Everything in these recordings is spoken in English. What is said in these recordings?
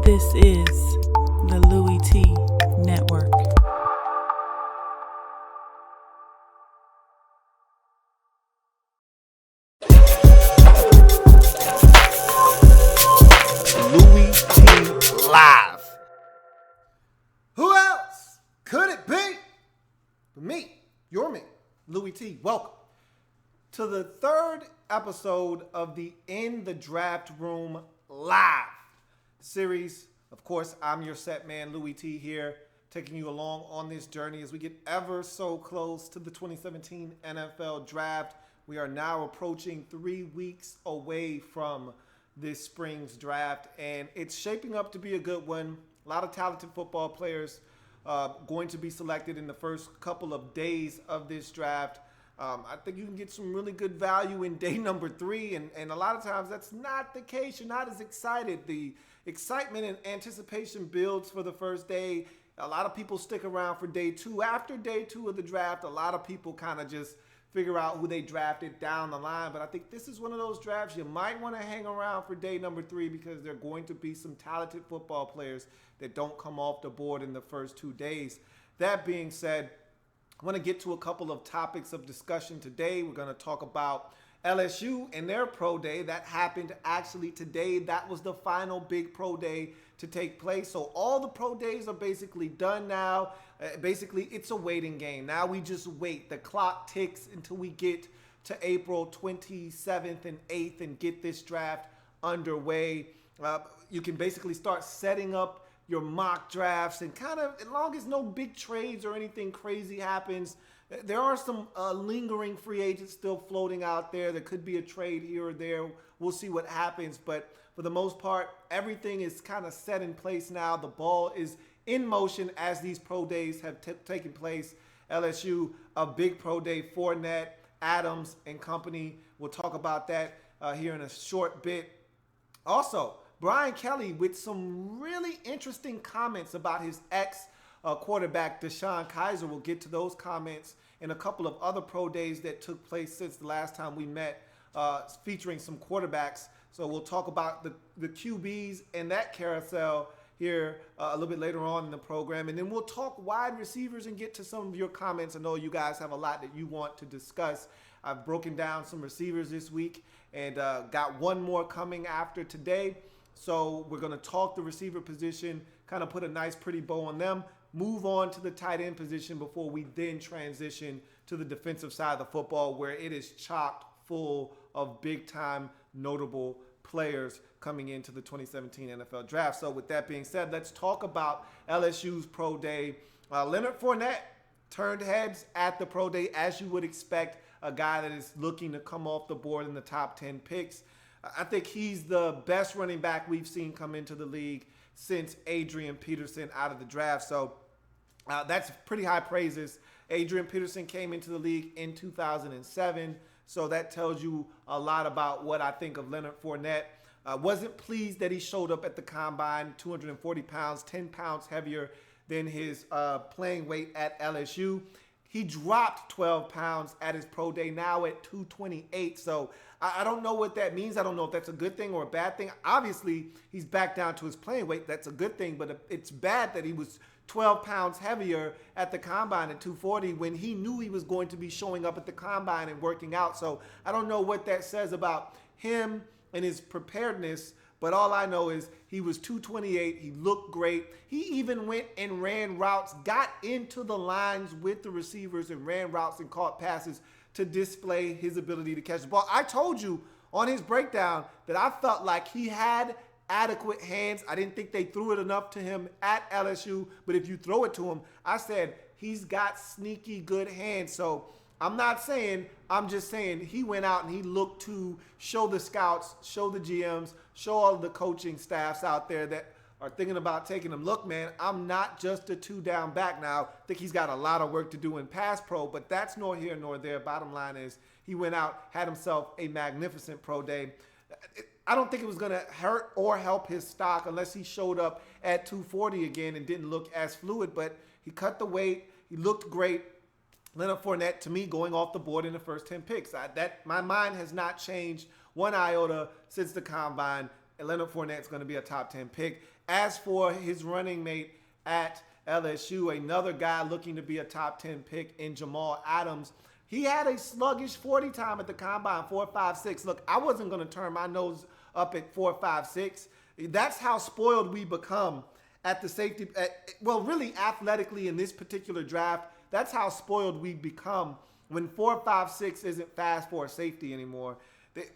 This is the Louie T Network. Louie T Live. Who else could it be but me, your me, Louie T? Welcome to the third episode of the In the Draft Room Live series. Of course, I'm your set man, Louie T, here, taking you along on this journey as we get ever so close to the 2017 NFL Draft. We are now approaching 3 weeks away from this spring's draft, and it's shaping up to be a good one. A lot of talented football players going to be selected in the first couple of days of this draft. I think you can get some really good value in day number 3, and a lot of times that's not the case. You're not as excited. The excitement and anticipation builds for the first day. A lot of people stick around for day 2. After day 2 of the draft, a lot of people kind of just figure out who they drafted down the line. But I think this is one of those drafts you might want to hang around for day number 3 because there are going to be some talented football players that don't come off the board in the first 2 days. That being said, I want to get to a couple of topics of discussion today. We're going to talk about LSU and their pro day. That happened actually today. That was the final big pro day to take place. So all the pro days are basically done now. Basically, it's a waiting game. Now we just wait. The clock ticks until we get to April 27th and 8th and get this draft underway. You can basically start setting up your mock drafts, and kind of, as long as no big trades or anything crazy happens, there are some lingering free agents still floating out there. There could be a trade here or there. We'll see what happens, but for the most part, everything is kind of set in place now. The ball is in motion as these pro days have taken place. LSU, a big pro day, Fournette, Adams, and company. We'll talk about that here in a short bit. Also, Brian Kelly with some really interesting comments about his ex-quarterback, DeShone Kizer. We'll get to those comments in a couple of other pro days that took place since the last time we met, featuring some quarterbacks. So we'll talk about the QBs and that carousel here a little bit later on in the program. And then we'll talk wide receivers and get to some of your comments. I know you guys have a lot that you want to discuss. I've broken down some receivers this week and got one more coming after today. So we're going to talk the receiver position, kind of put a nice pretty bow on them, move on to the tight end position before we then transition to the defensive side of the football, where it is chocked full of big-time notable players coming into the 2017 NFL Draft. So with that being said, let's talk about LSU's pro day. Leonard Fournette turned heads at the pro day, as you would expect, a guy that is looking to come off the board in the top 10 picks. I think he's the best running back we've seen come into the league since Adrian Peterson out of the draft. So that's pretty high praises. Adrian Peterson came into the league in 2007. So that tells you a lot about what I think of Leonard Fournette. Wasn't pleased that he showed up at the combine, 240 pounds, 10 pounds heavier than his playing weight at LSU. He dropped 12 pounds at his pro day, now at 228. So I don't know what that means. I don't know if that's a good thing or a bad thing. Obviously, he's back down to his playing weight. That's a good thing, but it's bad that he was 12 pounds heavier at the combine at 240 when he knew he was going to be showing up at the combine and working out. So I don't know what that says about him and his preparedness, but all I know is he was 228. He looked great. He even went and ran routes, got into the lines with the receivers and ran routes and caught passes to display his ability to catch the ball. I told you on his breakdown that I felt like he had adequate hands. I didn't think they threw it enough to him at LSU, but if you throw it to him, I said he's got sneaky good hands. So I'm not saying, I'm just saying he went out and he looked to show the scouts, show the GMs, show all the coaching staffs out there that are thinking about taking him. Look, man, I'm not just a 2-down back now. I think he's got a lot of work to do in pass pro, but that's nor here nor there. Bottom line is he went out, had himself a magnificent pro day. I don't think it was going to hurt or help his stock unless he showed up at 240 again and didn't look as fluid, but he cut the weight. He looked great. Leonard Fournette, to me, going off the board in the first 10 picks. My mind has not changed one iota since the combine. Leonard Fournette's going to be a top 10 pick. As for his running mate at LSU, another guy looking to be a top 10 pick in Jamal Adams. He had a sluggish 40 time at the combine, 4.56. Look, I wasn't going to turn my nose up at 4.56. That's how spoiled we become at the safety. Well, really athletically in this particular draft, that's how spoiled we become when 4.56 isn't fast for a safety anymore.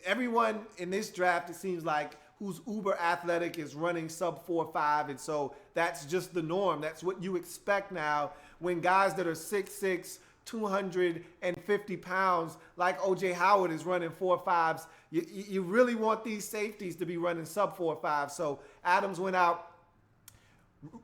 Everyone in this draft, it seems like, who's uber athletic is running sub 4.5, and so that's just the norm. That's what you expect now when guys that are 6'6", 250 pounds, like O.J. Howard is running 4.5s. You really want these safeties to be running sub 4.5. So Adams went out,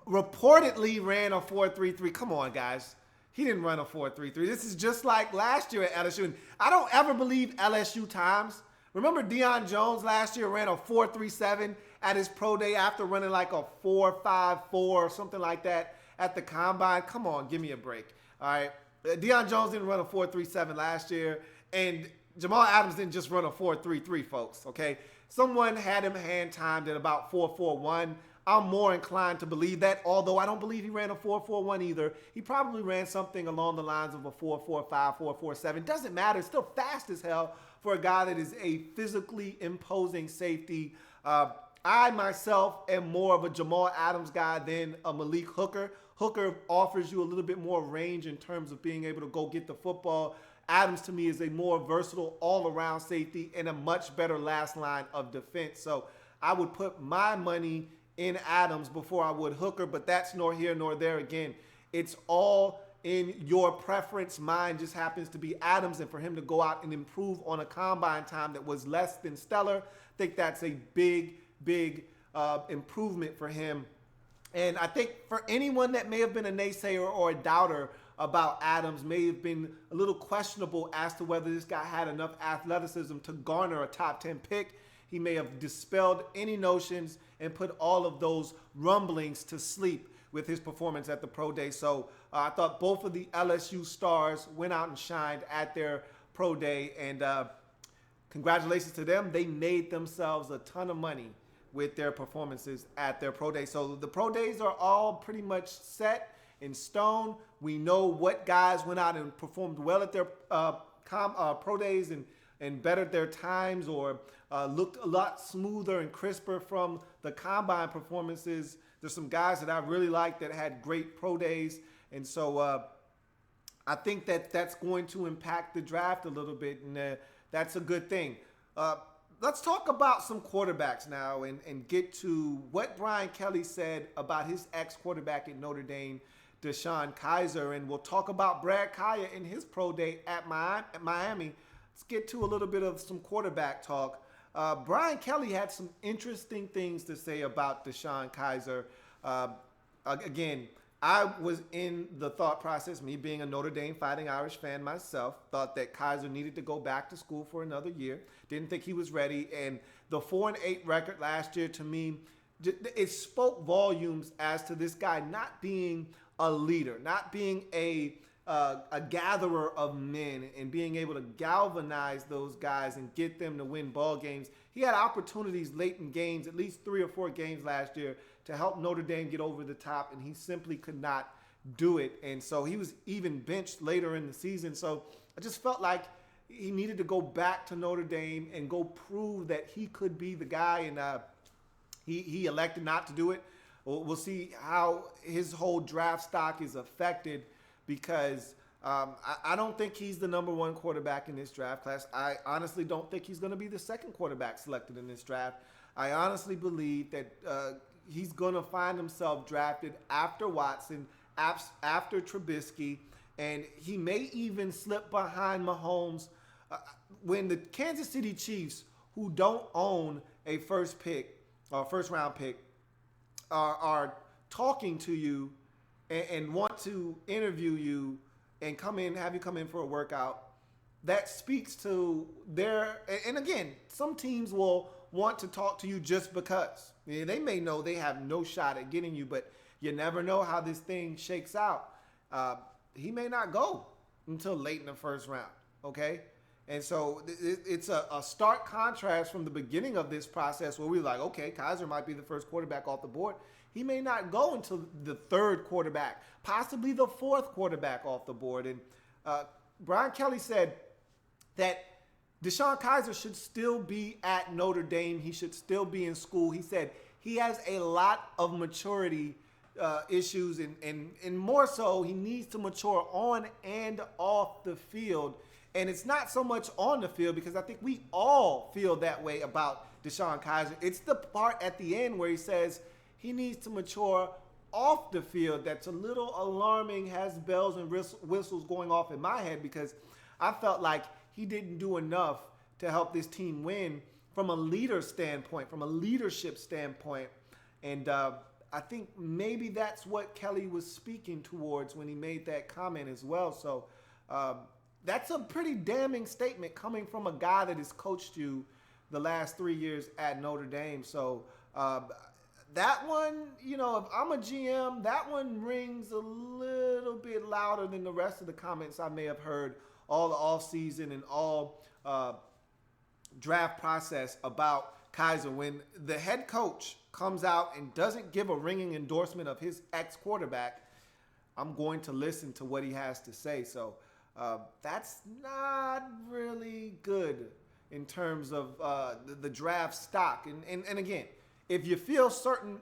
reportedly ran a 4.33. Come on, guys. He didn't run a 4.33. This is just like last year at LSU. And I don't ever believe LSU times. Remember Deion Jones last year ran a 4.37 at his pro day after running like a 4.54 or something like that at the combine. Come on, give me a break. All right. Deion Jones didn't run a 4.37 last year, and Jamal Adams didn't just run a 4.33, folks, okay? Someone had him hand-timed at about 4.41. I'm more inclined to believe that, although I don't believe he ran a 4.41 either. He probably ran something along the lines of a 4.45, 4.47. Doesn't matter. It's still fast as hell for a guy that is a physically imposing safety. I myself am more of a Jamal Adams guy than a Malik Hooker. Hooker offers you a little bit more range in terms of being able to go get the football. Adams, to me, is a more versatile all-around safety and a much better last line of defense. So I would put my money in Adams before I would Hooker, but that's nor here nor there. Again, it's all in your preference. Mine just happens to be Adams, and for him to go out and improve on a combine time that was less than stellar, I think that's a big improvement for him. And I think for anyone that may have been a naysayer or a doubter about Adams, may have been a little questionable as to whether this guy had enough athleticism to garner a top 10 pick. He may have dispelled any notions and put all of those rumblings to sleep with his performance at the Pro Day. So I thought both of the LSU stars went out and shined at their Pro Day, and congratulations to them. They made themselves a ton of money with their performances at their Pro Day. So the Pro Days are all pretty much set in stone. We know what guys went out and performed well at their Pro Days and bettered their times or looked a lot smoother and crisper from the combine performances. There's some guys that I really like that had great Pro Days. And so I think that that's going to impact the draft a little bit, and that's a good thing. Let's talk about some quarterbacks now and get to what Brian Kelly said about his ex-quarterback at Notre Dame, DeShone Kizer, and we'll talk about Brad Kaya in his Pro Day at Miami. Let's get to a little bit of some quarterback talk. Brian Kelly had some interesting things to say about DeShone Kizer. Again, I was in the thought process, me being a Notre Dame Fighting Irish fan myself, thought that Kizer needed to go back to school for another year. Didn't think he was ready. And the 4-8 record last year, to me, it spoke volumes as to this guy not being a leader, not being a gatherer of men and being able to galvanize those guys and get them to win ball games. He had opportunities late in games, at least 3 or 4 games last year, to help Notre Dame get over the top, and he simply could not do it. And so he was even benched later in the season. So I just felt like he needed to go back to Notre Dame and go prove that he could be the guy, and he elected not to do it. We'll see how his whole draft stock is affected, because I don't think he's the number 1 quarterback in this draft class. I honestly don't think he's going to be the 2nd quarterback selected in this draft. I honestly believe that he's going to find himself drafted after Watson, after Trubisky, and he may even slip behind Mahomes. When the Kansas City Chiefs, who don't own a first-round pick, are talking to you and want to interview you and have you come in for a workout, that speaks to their, and again, some teams will want to talk to you just because. They may know they have no shot at getting you, but you never know how this thing shakes out. He may not go until late in the first round, okay? And so it's a stark contrast from the beginning of this process where we were like, okay, Kizer might be the first quarterback off the board. He may not go until the third quarterback, possibly the fourth quarterback off the board. And Brian Kelly said that DeShone Kizer should still be at Notre Dame. He should still be in school. He said he has a lot of maturity issues, and more so, he needs to mature on and off the field. And it's not so much on the field, because I think we all feel that way about DeShone Kizer. It's the part at the end where he says he needs to mature off the field that's a little alarming, has bells and whistles going off in my head, because I felt like he didn't do enough to help this team win from a leader standpoint, from a leadership standpoint. And I think maybe that's what Kelly was speaking towards when he made that comment as well. So that's a pretty damning statement coming from a guy that has coached you the last 3 years at Notre Dame. So that one, you know, if I'm a GM, that one rings a little bit louder than the rest of the comments I may have heard all the offseason and all draft process about Kizer. When the head coach comes out and doesn't give a ringing endorsement of his ex-quarterback, I'm going to listen to what he has to say. So that's not really good in terms of the draft stock. And again, if you feel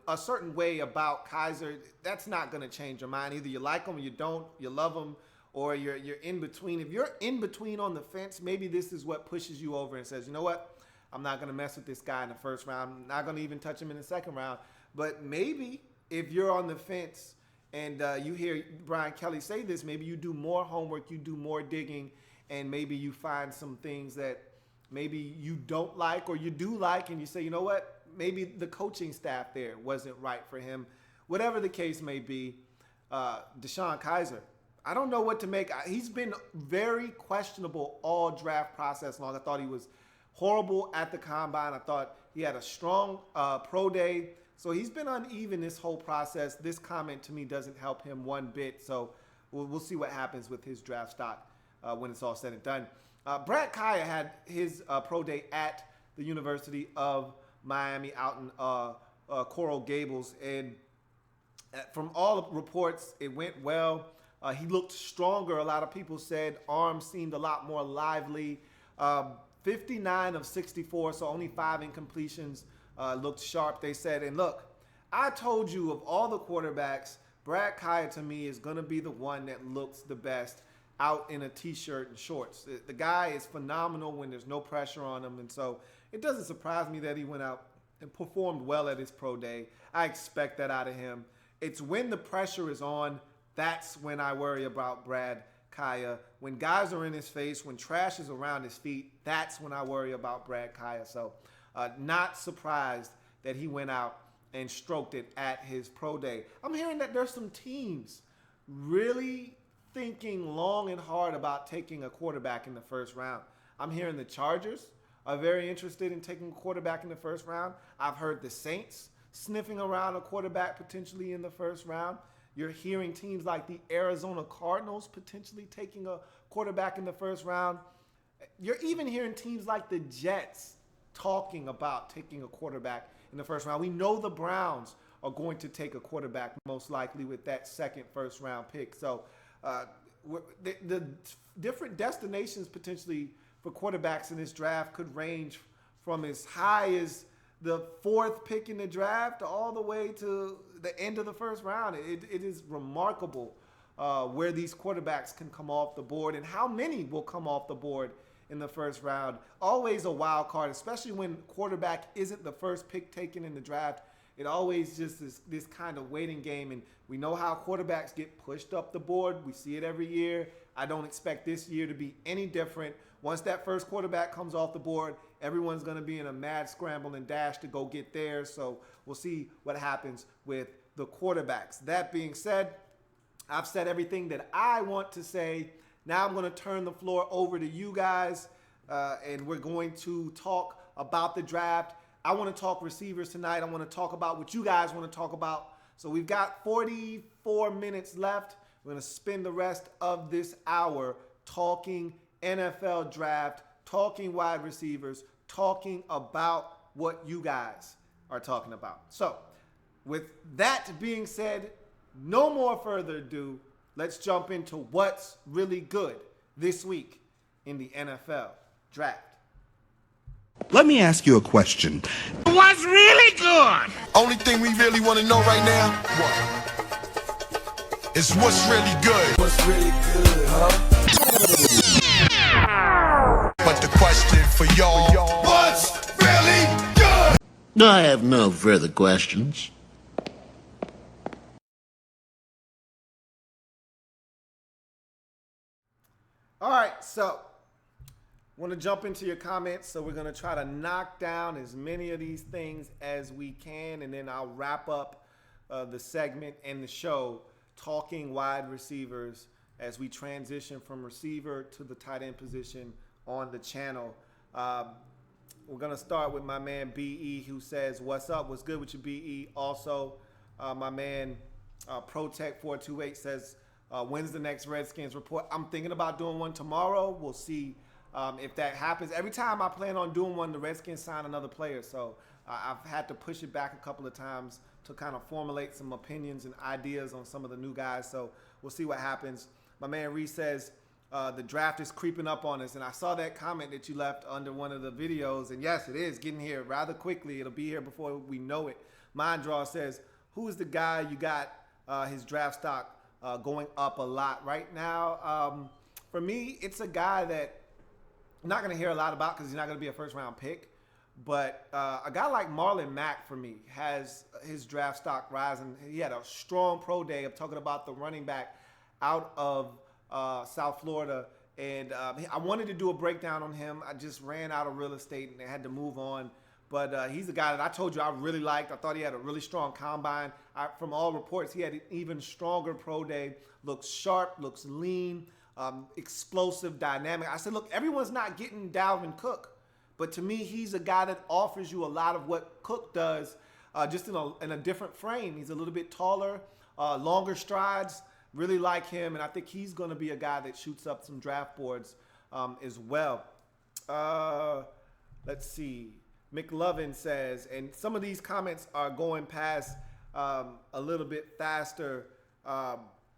a certain way about Kizer, that's not going to change your mind. Either you like him or you don't, you love him, or you're in between. If you're in between on the fence, maybe this is what pushes you over and says, you know what, I'm not going to mess with this guy in the first round. I'm not going to even touch him in the second round. But maybe if you're on the fence and you hear Brian Kelly say this, maybe you do more homework, you do more digging, and maybe you find some things that maybe you don't like or you do like, and you say, you know what, maybe the coaching staff there wasn't right for him. Whatever the case may be, DeShone Kizer, I don't know what to make. He's been very questionable all draft process long. I thought he was horrible at the combine. I thought he had a strong pro day. So he's been uneven this whole process. This comment to me doesn't help him one bit. So we'll see what happens with his draft stock when it's all said and done. Brad Kaaya had his pro day at the University of Miami out in Coral Gables. And from all reports, it went well. He looked stronger. A lot of people said arms seemed a lot more lively. 59 of 64, so only 5 incompletions, looked sharp, they said. And look, I told you of all the quarterbacks, Brad Kaaya to me is going to be the one that looks the best out in a T-shirt and shorts. The guy is phenomenal when there's no pressure on him. And so it doesn't surprise me that he went out and performed well at his pro day. I expect that out of him. It's when the pressure is on, that's when I worry about Brad Kaaya. When guys are in his face, when trash is around his feet, that's when I worry about Brad Kaaya. So not surprised that he went out and stroked it at his pro day. I'm hearing that there's some teams really thinking long and hard about taking a quarterback in the first round. I'm hearing the Chargers are very interested in taking a quarterback in the first round. I've heard the Saints sniffing around a quarterback potentially in the first round. You're hearing teams like the Arizona Cardinals potentially taking a quarterback in the first round. You're even hearing teams like the Jets talking about taking a quarterback in the first round. We know the Browns are going to take a quarterback most likely with that second first round pick. So the different destinations potentially for quarterbacks in this draft could range from as high as the 4th pick in the draft all the way to the end of the first round. It is remarkable where these quarterbacks can come off the board and how many will come off the board in the first round. Always a wild card, especially when quarterback isn't the first pick taken in the draft. It always just is this kind of waiting game, and we know how quarterbacks get pushed up the board. We see it every year. I don't expect this year to be any different. Once that first quarterback comes off the board, everyone's going to be in a mad scramble and dash to go get theirs. So we'll see what happens with the quarterbacks. That being said, I've said everything that I want to say. Now I'm going to turn the floor over to you guys, and we're going to talk about the draft. I want to talk receivers tonight. I want to talk about what you guys want to talk about. So we've got 44 minutes left. We're going to spend the rest of this hour talking NFL draft talking wide receivers, talking about what you guys are talking about. So, with that being said, no more further ado. Let's jump into what's really good this week in the NFL draft. Let me ask you a question. What's really good? Only thing we really want to know right now is what's really good. What's really good, huh? But the question for y'all, what's really good? I have no further questions. All right, so want to jump into your comments. So we're going to try to knock down as many of these things as we can, and then I'll wrap up the segment and the show talking wide receivers as we transition from receiver to the tight end position on the channel. We're going to start with my man BE, who says, what's up? What's good with you, BE? Also, my man ProTech428 says, when's the next Redskins report? I'm thinking about doing one tomorrow. We'll see if that happens. Every time I plan on doing one, the Redskins sign another player. So I've had to push it back a couple of times to kind of formulate some opinions and ideas on some of the new guys. So we'll see what happens. My man Reese says, the draft is creeping up on us. And I saw that comment that you left under one of the videos. And yes, it is getting here rather quickly. It'll be here before we know it. Minddraw says, who is the guy you got his draft stock going up a lot right now? For me, it's a guy that I'm not going to hear a lot about because he's not going to be a first-round pick. But a guy like Marlon Mack, for me, has his draft stock rising. He had a strong pro day of talking about the running back out of South Florida. And I wanted to do a breakdown on him. I just ran out of real estate and I had to move on. But he's a guy that I told you I really liked. I thought he had a really strong combine. From all reports, he had an even stronger pro day. Looks sharp, looks lean, explosive, dynamic. I said, look, everyone's not getting Dalvin Cook. But to me, he's a guy that offers you a lot of what Cook does, just in a different frame. He's a little bit taller, longer strides. Really like him, and I think he's going to be a guy that shoots up some draft boards as well. Let's see. McLovin says, and some of these comments are going past a little bit faster,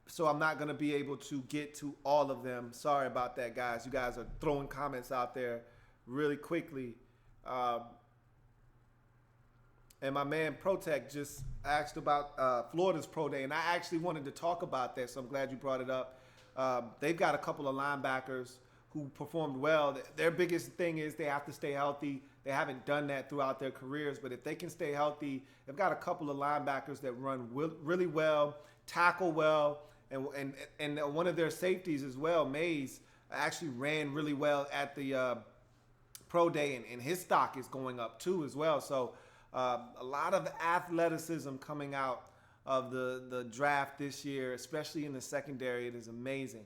so I'm not going to be able to get to all of them. Sorry about that, guys. You guys are throwing comments out there really quickly. And my man Protect just asked about Florida's pro day, and I actually wanted to talk about that, so I'm glad you brought it up. They've got a couple of linebackers who performed well. Their biggest thing is they have to stay healthy. They haven't done that throughout their careers, but if they can stay healthy, they've got a couple of linebackers that run really well, tackle well, and one of their safeties as well, Mays, actually ran really well at the pro day, and his stock is going up too as well. So a lot of athleticism coming out of the draft this year, especially in the secondary. It is amazing.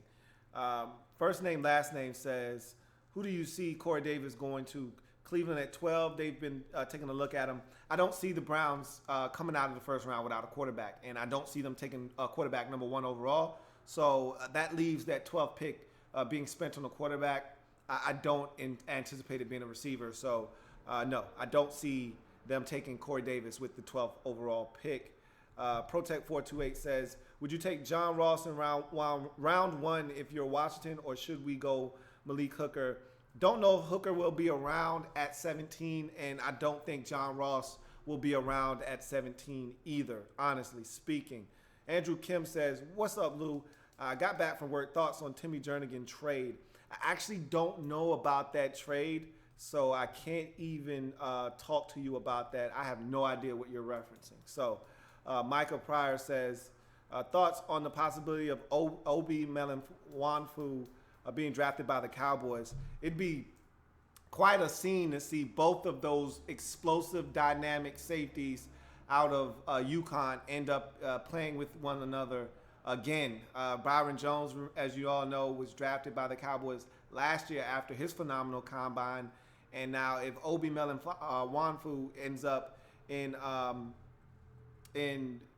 First name, last name says, who do you see Corey Davis going to? Cleveland at 12. They've been taking a look at him. I don't see the Browns coming out of the first round without a quarterback, and I don't see them taking a quarterback number 1 overall. So that leaves that 12th pick being spent on a quarterback. I don't anticipate it being a receiver. So, no, I don't see them taking Corey Davis with the 12th overall pick. Protect428 says, would you take John Ross in round 1 if you're Washington, or should we go Malik Hooker? Don't know if Hooker will be around at 17, and I don't think John Ross will be around at 17 either, honestly speaking. Andrew Kim says, what's up, Lou? I got back from work. Thoughts on Timmy Jernigan trade? I actually don't know about that trade, so I can't even talk to you about that. I have no idea what you're referencing. So Michael Pryor says, thoughts on the possibility of Obi Melifonwu being drafted by the Cowboys? It'd be quite a scene to see both of those explosive, dynamic safeties out of UConn end up playing with one another again. Byron Jones, as you all know, was drafted by the Cowboys last year after his phenomenal combine. And now if Obi Melifonwu ends up in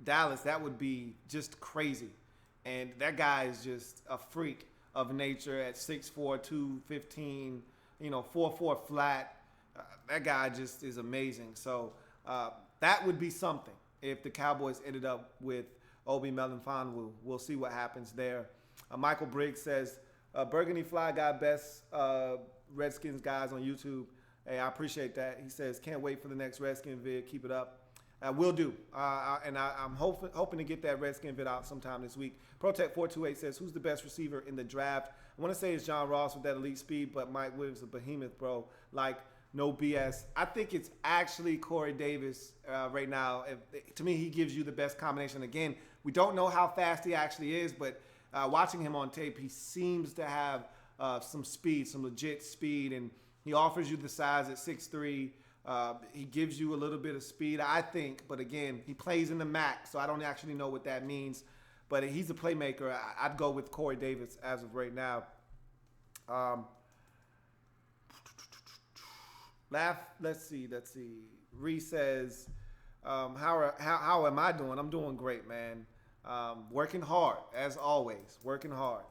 Dallas, that would be just crazy. And that guy is just a freak of nature at 6'4", 215, 4.4 flat. That guy just is amazing. So that would be something if the Cowboys ended up with Obi Melifonwu. We'll see what happens there. Michael Briggs says, Burgundy Fly got best Redskins guys on YouTube. Hey, I appreciate that. He says, can't wait for the next Redskin vid. Keep it up. Will do. I'm hoping to get that Redskin vid out sometime this week. Protect428 says, who's the best receiver in the draft? I want to say it's John Ross with that elite speed, but Mike Williams, a behemoth, bro. Like, no BS. I think it's actually Corey Davis right now. To me, he gives you the best combination. Again, we don't know how fast he actually is, but watching him on tape, he seems to have some speed, some legit speed, and he offers you the size at 6'3". He gives you a little bit of speed, I think, but again, he plays in the MAC, so I don't actually know what that means. But he's a playmaker. I'd go with Corey Davis as of right now. Let's see. Ree says, how am I doing? I'm doing great, man. Working hard, as always. Working hard.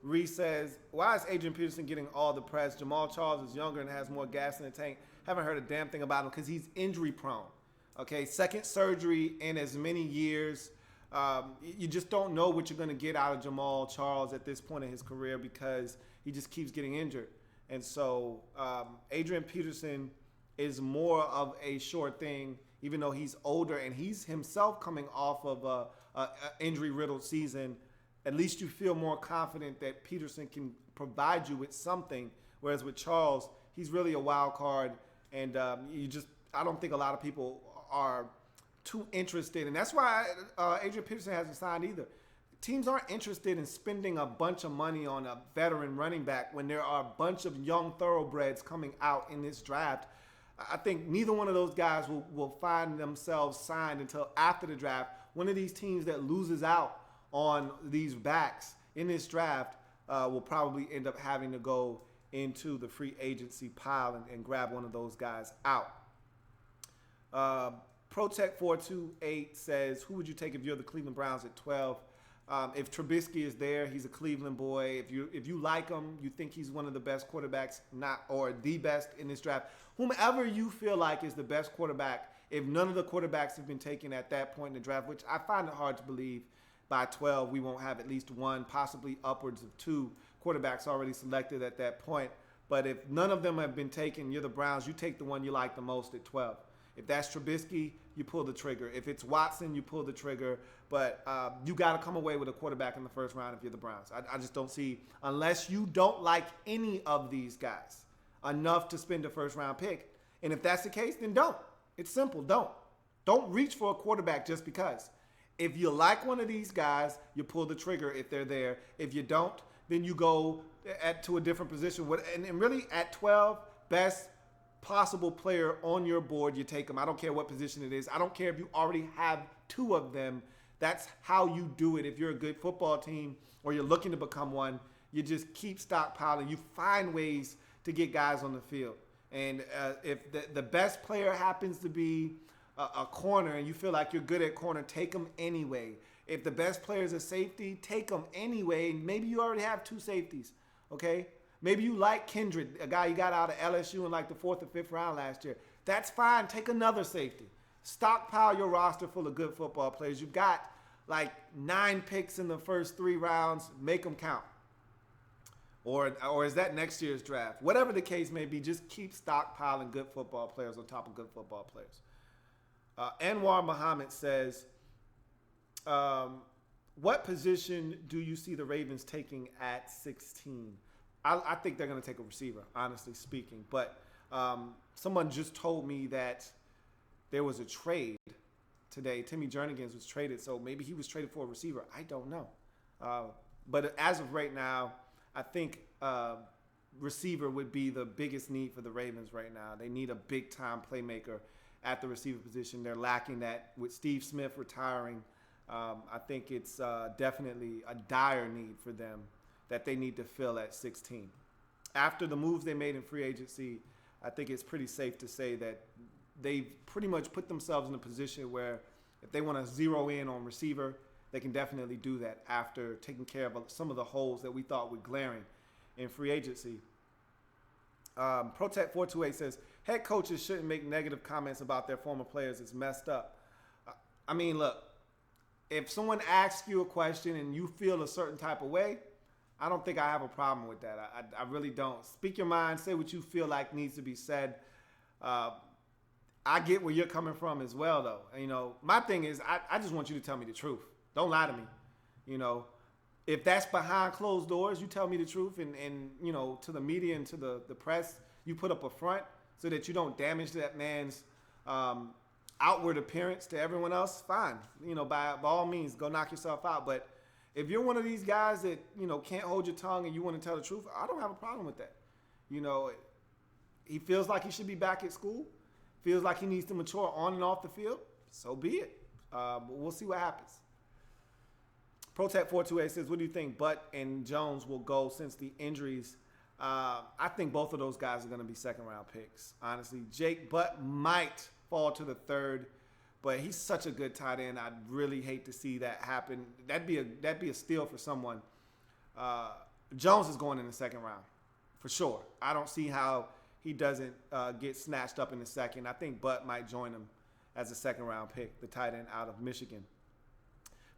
Ree says, why is Adrian Peterson getting all the press? Jamal Charles is younger and has more gas in the tank. Haven't heard a damn thing about him because he's injury prone. Okay, second surgery in as many years. You just don't know what you're going to get out of Jamal Charles at this point in his career because he just keeps getting injured. And so Adrian Peterson is more of a sure thing, even though he's older and he's himself coming off of a injury-riddled season. At least you feel more confident that Peterson can provide you with something, whereas with Charles, he's really a wild card, and I don't think a lot of people are too interested, and that's why Adrian Peterson hasn't signed either. Teams aren't interested in spending a bunch of money on a veteran running back when there are a bunch of young thoroughbreds coming out in this draft. I think neither one of those guys will find themselves signed until after the draft. One of these teams that loses out on these backs in this draft will probably end up having to go into the free agency pile and grab one of those guys out. Protect428 says, who would you take if you're the Cleveland Browns at 12? If Trubisky is there, he's a Cleveland boy. If you like him, you think he's one of the best quarterbacks, or the best in this draft. Whomever you feel like is the best quarterback, if none of the quarterbacks have been taken at that point in the draft, which I find it hard to believe, by 12 we won't have at least one, possibly upwards of two quarterbacks already selected at that point. But if none of them have been taken, you're the Browns, you take the one you like the most at 12. If that's Trubisky, you pull the trigger. If it's Watson, you pull the trigger. But you got to come away with a quarterback in the first round if you're the Browns. I just don't see, unless you don't like any of these guys enough to spend a first-round pick. And if that's the case, then don't. It's simple. Don't. Don't reach for a quarterback just because. If you like one of these guys, you pull the trigger if they're there. If you don't, then you go to a different position. And really, at 12, best possible player on your board, you take them. I don't care what position it is. I don't care if you already have two of them. That's how you do it. If you're a good football team or you're looking to become one, you just keep stockpiling. You find ways to get guys on the field. And if the best player happens to be a corner and you feel like you're good at corner, take them anyway. If the best player is a safety, take them anyway. Maybe you already have two safeties, okay? Maybe you like Kendrick, a guy you got out of LSU in like the 4th or 5th round last year. That's fine. Take another safety. Stockpile your roster full of good football players. You've got like 9 picks in the first 3 rounds. Make them count. Or is that next year's draft? Whatever the case may be, just keep stockpiling good football players on top of good football players. Anwar Muhammad says, what position do you see the Ravens taking at 16? I think they're going to take a receiver, honestly speaking. But someone just told me that there was a trade today. Timmy Jernigan was traded, so maybe he was traded for a receiver. I don't know. But as of right now, I think receiver would be the biggest need for the Ravens right now. They need a big-time playmaker at the receiver position. They're lacking that with Steve Smith retiring. I think it's definitely a dire need for them that they need to fill at 16. After the moves they made in free agency, I think it's pretty safe to say that they've pretty much put themselves in a position where if they want to zero in on receiver, they can definitely do that after taking care of some of the holes that we thought were glaring in free agency. Protect428 says, head coaches shouldn't make negative comments about their former players. It's messed up. I mean, look, if someone asks you a question and you feel a certain type of way, I don't think I have a problem with that. I really don't. Speak your mind. Say what you feel like needs to be said. I get where you're coming from as well, though. And, you know, my thing is I just want you to tell me the truth. Don't lie to me. You know, if that's behind closed doors, you tell me the truth. And you know, to the media and to the press, you put up a front so that you don't damage that man's outward appearance to everyone else. Fine. You know, by all means, go knock yourself out. But if you're one of these guys that, you know, can't hold your tongue and you want to tell the truth, I don't have a problem with that. You know, he feels like he should be back at school. Feels like he needs to mature on and off the field. So be it. But we'll see what happens. Protect428 says, what do you think Butt and Jones will go since the injuries? I think both of those guys are going to be second-round picks, honestly. Jake Butt might fall to the third, but he's such a good tight end. I'd really hate to see that happen. That'd be a steal for someone. Jones is going in the second round, for sure. I don't see how he doesn't get snatched up in the second. I think Butt might join him as a second-round pick, the tight end out of Michigan.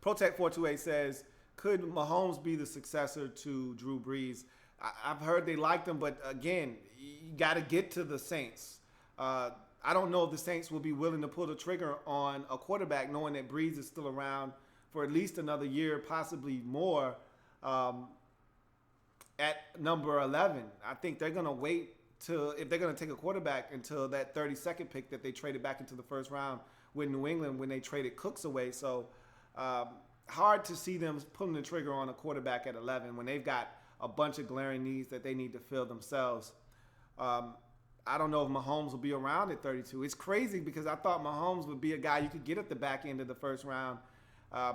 Protect428 says, could Mahomes be the successor to Drew Brees? I've heard they liked him, but again, you got to get to the Saints. I don't know if the Saints will be willing to pull the trigger on a quarterback knowing that Brees is still around for at least another year, possibly more, at number 11. I think they're going to wait if they're going to take a quarterback until that 32nd pick that they traded back into the first round with New England when they traded Cooks away. So hard to see them pulling the trigger on a quarterback at 11 when they've got a bunch of glaring needs that they need to fill themselves. I don't know if Mahomes will be around at 32. It's crazy because I thought Mahomes would be a guy you could get at the back end of the first round,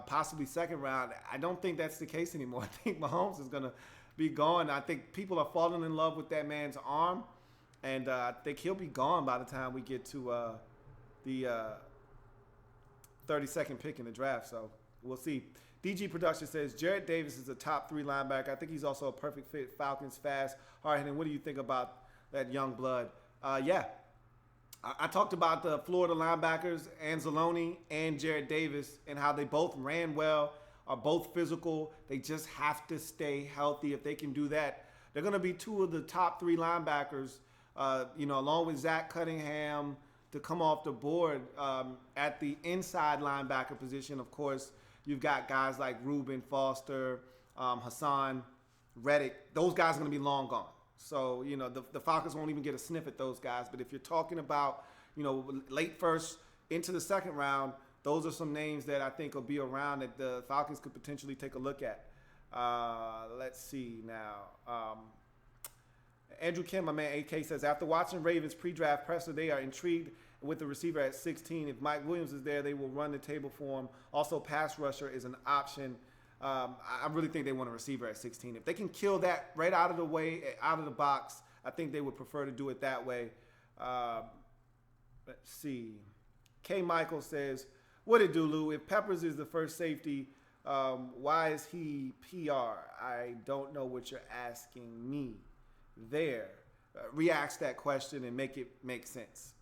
possibly second round. I don't think that's the case anymore. I think Mahomes is going to be gone. I think people are falling in love with that man's arm, and I think he'll be gone by the time we get to the 32nd pick in the draft. So we'll see. DG Production says, Jarrett Davis is a top 3 linebacker. I think he's also a perfect fit. Falcons, fast, hard-hitting. What do you think about that young blood? Yeah. I talked about the Florida linebackers, Anzalone and Jarrett Davis, and how they both ran well, are both physical. They just have to stay healthy. If they can do that, they're going to be 2 of the top 3 linebackers, along with Zach Cunningham, to come off the board at the inside linebacker position. Of course, you've got guys like Reuben Foster, Hassan Reddick. Those guys are going to be long gone. So, the Falcons won't even get a sniff at those guys. But if you're talking about, late first into the second round, those are some names that I think will be around that the Falcons could potentially take a look at. Let's see now. Andrew Kim, my man AK, says, after watching Ravens pre-draft presser, they are intrigued with the receiver at 16. If Mike Williams is there, they will run the table for him. Also, pass rusher is an option. I really think they want a receiver at 16. If they can kill that right out of the way, out of the box, I think they would prefer to do it that way. Let's see. K. Michael says, what it do, Lou? If Peppers is the first safety, why is he PR? I don't know what you're asking me there. Re-ask that question and make it make sense.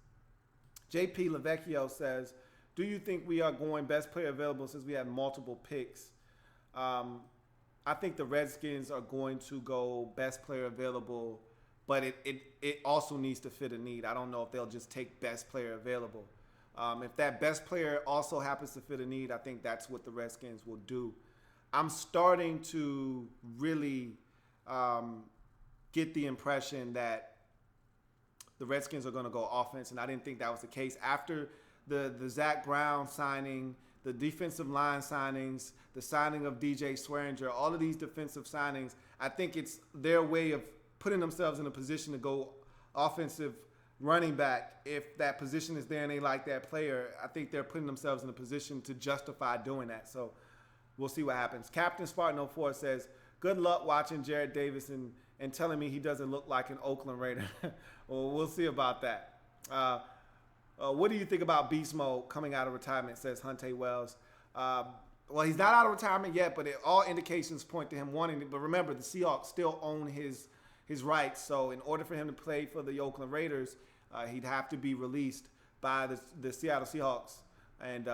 JP Lavecchio says, do you think we are going best player available since we have multiple picks? I think the Redskins are going to go best player available, but it also needs to fit a need. I don't know if they'll just take best player available. If that best player also happens to fit a need, I think that's what the Redskins will do. I'm starting to really get the impression that the Redskins are going to go offense, and I didn't think that was the case. After the Zach Brown signing, the defensive line signings, the signing of DJ Swearinger, all of these defensive signings, I think it's their way of putting themselves in a position to go offensive running back. If that position is there and they like that player, I think they're putting themselves in a position to justify doing that. So we'll see what happens. Captain Spartan 04 says, good luck watching Jarrett Davis and telling me he doesn't look like an Oakland Raider. Well, we'll see about that. What do you think about Beast Mode coming out of retirement, says Hunte Wells. Well, he's not out of retirement yet, but all indications point to him wanting it. But remember, the Seahawks still own his his rights. So in order for him to play for the Oakland Raiders, he'd have to be released by the Seattle Seahawks. And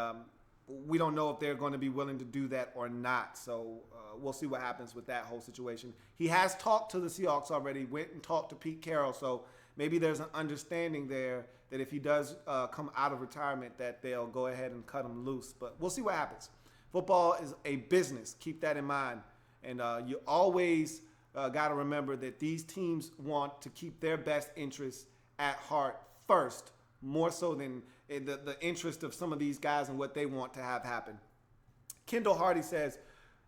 we don't know if they're going to be willing to do that or not. So we'll see what happens with that whole situation. He has talked to the Seahawks already, went and talked to Pete Carroll. So maybe there's an understanding there that if he does come out of retirement, that they'll go ahead and cut him loose. But we'll see what happens. Football is a business. Keep that in mind. And you always got to remember that these teams want to keep their best interests at heart first, more so than the interest of some of these guys and what they want to have happen. Kendall Hardy says,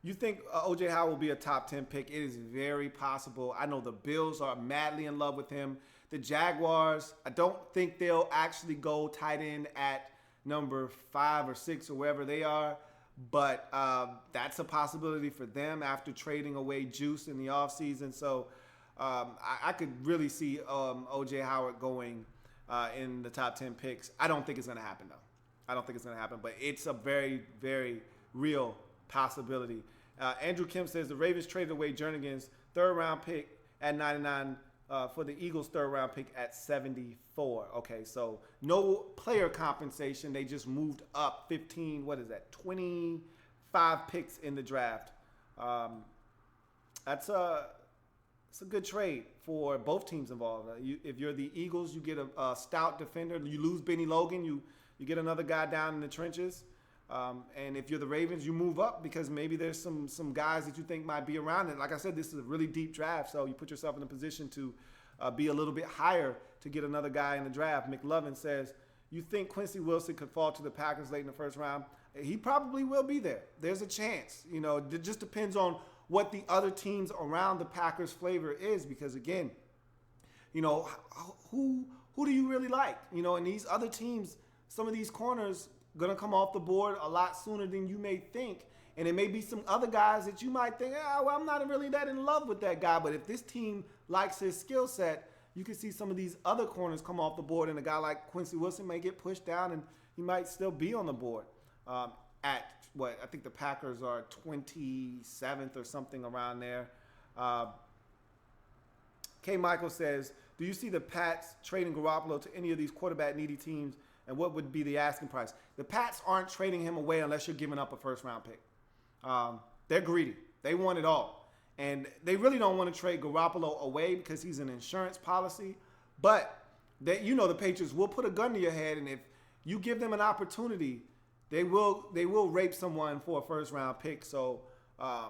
you think O.J. Howard will be a top 10 pick? It is very possible. I know the Bills are madly in love with him. The Jaguars, I don't think they'll actually go tight end at number 5 or 6 or wherever they are. But that's a possibility for them after trading away Juice in the offseason. So I could really see O.J. Howard going in the top 10 picks. I don't think it's going to happen, though. I don't think it's going to happen. But it's a very, very real possibility. Andrew Kim says the Ravens traded away Jernigan's third-round pick at 99 for the Eagles' third-round pick at 74. Okay, so no player compensation. They just moved up 25 picks in the draft. It's a good trade for both teams involved. If you're the Eagles, you get a stout defender. You lose Benny Logan, you get another guy down in the trenches. And if you're the Ravens, you move up because maybe there's some guys that you think might be around it. Like I said, this is a really deep draft, so you put yourself in a position to be a little bit higher to get another guy in the draft. McLovin says, you think Quincy Wilson could fall to the Packers late in the first round? He probably will be there. There's a chance. You know, it just depends on what the other teams around the Packers flavor is because, again, you know, who do you really like? You know, and these other teams, some of these corners going to come off the board a lot sooner than you may think. And it may be some other guys that you might think, well, I'm not really that in love with that guy. But if this team likes his skill set, you can see some of these other corners come off the board, and a guy like Quincy Wilson may get pushed down, and he might still be on the board at what I think the Packers are 27th or something around there. K. Michael says, do you see the Pats trading Garoppolo to any of these quarterback-needy teams, and what would be the asking price? The Pats aren't trading him away unless you're giving up a first-round pick. They're greedy. They want it all. And they really don't want to trade Garoppolo away because he's an insurance policy. But the Patriots will put a gun to your head, and if you give them an opportunity, they will rape someone for a first-round pick. So I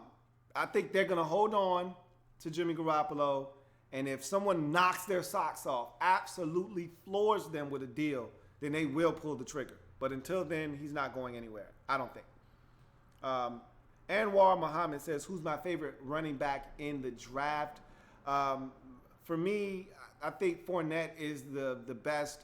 think they're going to hold on to Jimmy Garoppolo. And if someone knocks their socks off, absolutely floors them with a deal, then they will pull the trigger. But until then, he's not going anywhere, I don't think. Anwar Muhammad says, who's my favorite running back in the draft? For me, I think Fournette is the best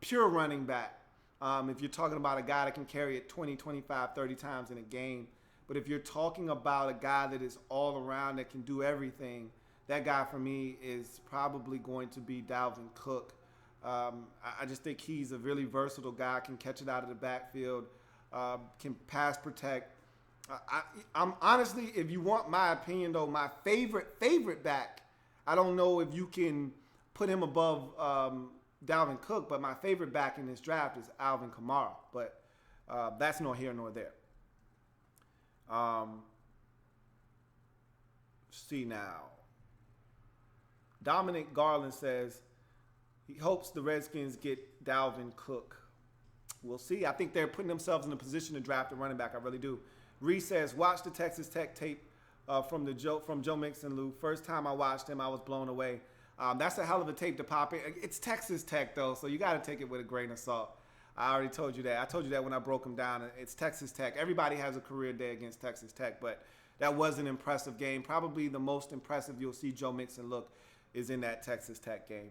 pure running back. If you're talking about a guy that can carry it 20, 25, 30 times in a game. But if you're talking about a guy that is all around, that can do everything, that guy for me is probably going to be Dalvin Cook. I just think he's a really versatile guy, can catch it out of the backfield, can pass protect. I'm honestly, if you want my opinion, though, my favorite back, I don't know if you can put him above Dalvin Cook, but my favorite back in this draft is Alvin Kamara. But that's nor here nor there. See now. Dominic Garland says he hopes the Redskins get Dalvin Cook. We'll see. I think they're putting themselves in a position to draft a running back. I really do. Reese says, watch the Texas Tech tape from Joe Mixon, Lou. First time I watched him, I was blown away. That's a hell of a tape to pop in. It's Texas Tech, though, so you got to take it with a grain of salt. I already told you that. I told you that when I broke him down. It's Texas Tech. Everybody has a career day against Texas Tech, but that was an impressive game. Probably the most impressive you'll see Joe Mixon look is in that Texas Tech game.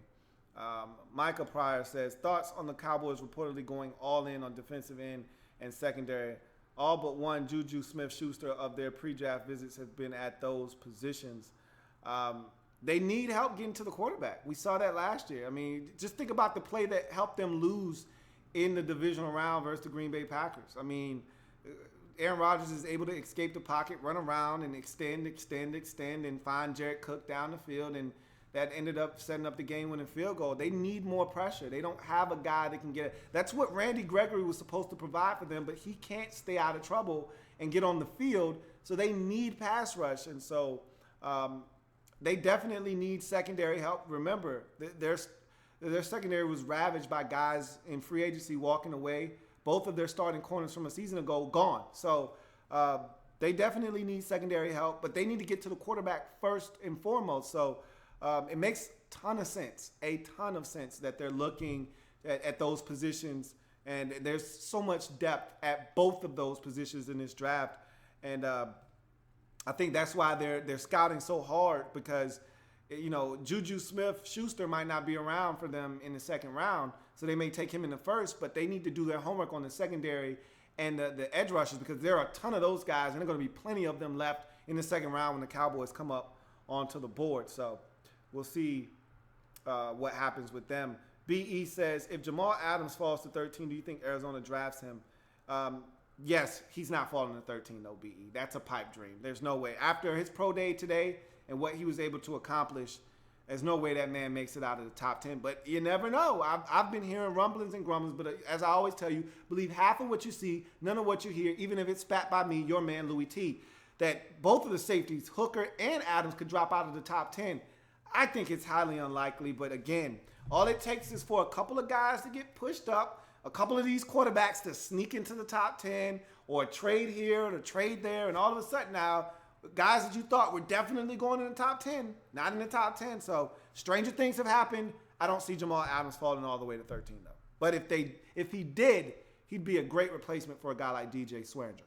Micah Pryor says, thoughts on the Cowboys reportedly going all in on defensive end and secondary. All but one, Juju Smith-Schuster, of their pre-draft visits have been at those positions. They need help getting to the quarterback. We saw that last year. I mean, just think about the play that helped them lose in the divisional round versus the Green Bay Packers. I mean, Aaron Rodgers is able to escape the pocket, run around, and extend, and find Jared Cook down the field. And that ended up setting up the game-winning field goal. They need more pressure. They don't have a guy that can get it. That's what Randy Gregory was supposed to provide for them, but he can't stay out of trouble and get on the field, so they need pass rush. And so they definitely need secondary help. Remember, their secondary was ravaged by guys in free agency walking away. Both of their starting corners from a season ago gone. So they definitely need secondary help, but they need to get to the quarterback first and foremost. So it makes a ton of sense that they're looking at those positions, and there's so much depth at both of those positions in this draft. And I think that's why they're scouting so hard, because Juju Smith-Schuster might not be around for them in the second round, so they may take him in the first, but they need to do their homework on the secondary and the edge rushers, because there are a ton of those guys, and there are going to be plenty of them left in the second round when the Cowboys come up onto the board. So we'll see what happens with them. BE says, if Jamal Adams falls to 13, do you think Arizona drafts him? Yes, he's not falling to 13, though, BE. That's a pipe dream. There's no way. After his pro day today and what he was able to accomplish, there's no way that man makes it out of the top 10. But you never know. I've been hearing rumblings and grumblings, but as I always tell you, believe half of what you see, none of what you hear, even if it's spat by me, your man Louie T, that both of the safeties, Hooker and Adams, could drop out of the top 10. I think it's highly unlikely, but again, all it takes is for a couple of guys to get pushed up, a couple of these quarterbacks to sneak into the top 10, or trade here or trade there, and all of a sudden now, guys that you thought were definitely going in the top 10, not in the top 10. So stranger things have happened. I don't see Jamal Adams falling all the way to 13, though. But if he did, he'd be a great replacement for a guy like DJ Swearinger.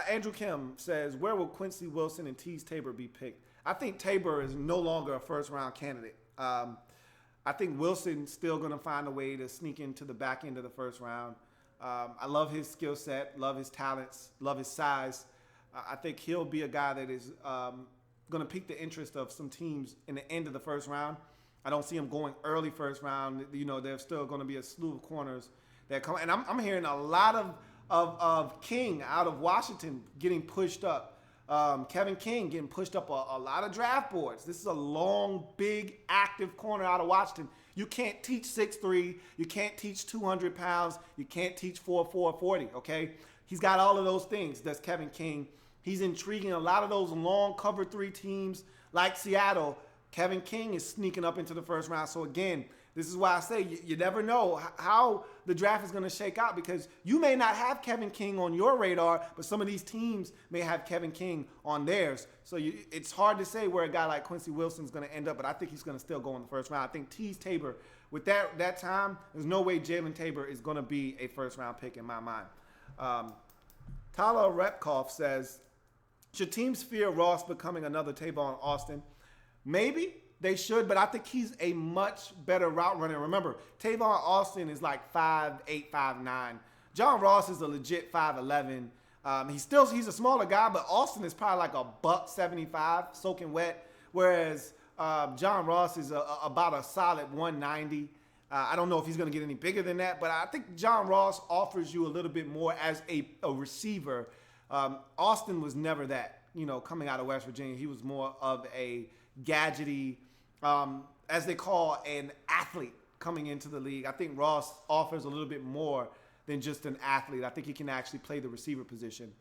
Andrew Kim says, where will Quincy Wilson and Teez Tabor be picked? I think Tabor is no longer a first-round candidate. I think Wilson's still going to find a way to sneak into the back end of the first round. I love his skill set, love his talents, love his size. I think he'll be a guy that is going to pique the interest of some teams in the end of the first round. I don't see him going early first round. There's still going to be a slew of corners that come. And I'm hearing a lot of King out of Washington getting pushed up. Kevin King getting pushed up a lot of draft boards. This is a long, big, active corner out of Washington. You can't teach 6'3". You can't teach 200 pounds. You can't teach 4'4", 40, okay? He's got all of those things. That's Kevin King. He's intriguing a lot of those long cover 3 teams like Seattle. Kevin King is sneaking up into the first round. So, again, this is why I say you never know how the draft is going to shake out, because you may not have Kevin King on your radar, but some of these teams may have Kevin King on theirs. So it's hard to say where a guy like Quincy Wilson is going to end up, but I think he's going to still go in the first round. I think Teez Tabor, with that time, there's no way Jalen Tabor is going to be a first-round pick in my mind. Tyler Repkoff says, should teams fear Ross becoming another Tavon Austin? Maybe. They should, but I think he's a much better route runner. Remember, Tavon Austin is like 5'8", 5'9". John Ross is a legit 5'11". He's a smaller guy, but Austin is probably like a $175 soaking wet, whereas John Ross is about a solid 190. I don't know if he's going to get any bigger than that, but I think John Ross offers you a little bit more as a receiver. Austin was never that, coming out of West Virginia. He was more of a gadgety, as they call an athlete coming into the league. I think Ross offers a little bit more than just an athlete. I think he can actually play the receiver position.